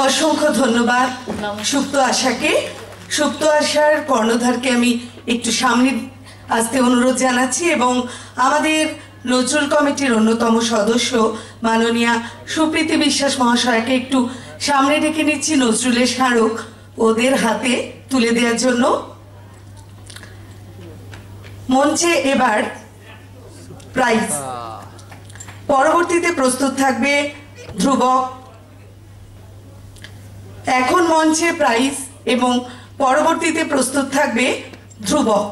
অসংখ্য ধন্যবাদ সুপ্ত আশাকে। সুপ্ত আশার কর্ণধারকে আমি একটু সামনে আসতে অনুরোধ জানাচ্ছি এবং আমাদের নজরুল কমিটির অন্যতম সদস্য মাননীয়া সুপ্রীতি বিশ্বাস মহাশয়কে একটু সামনে ডেকে নিচ্ছি নজরুলের স্মারক ওদের হাতে তুলে দেওয়ার জন্য। মঞ্চে এবার প্রাইজ, পরবর্তীতে প্রস্তুত থাকবে ধ্রুবক। এখন মঞ্চে প্রাইজ এবং পরবর্তীতে প্রস্তুত থাকবে ধ্রুবক।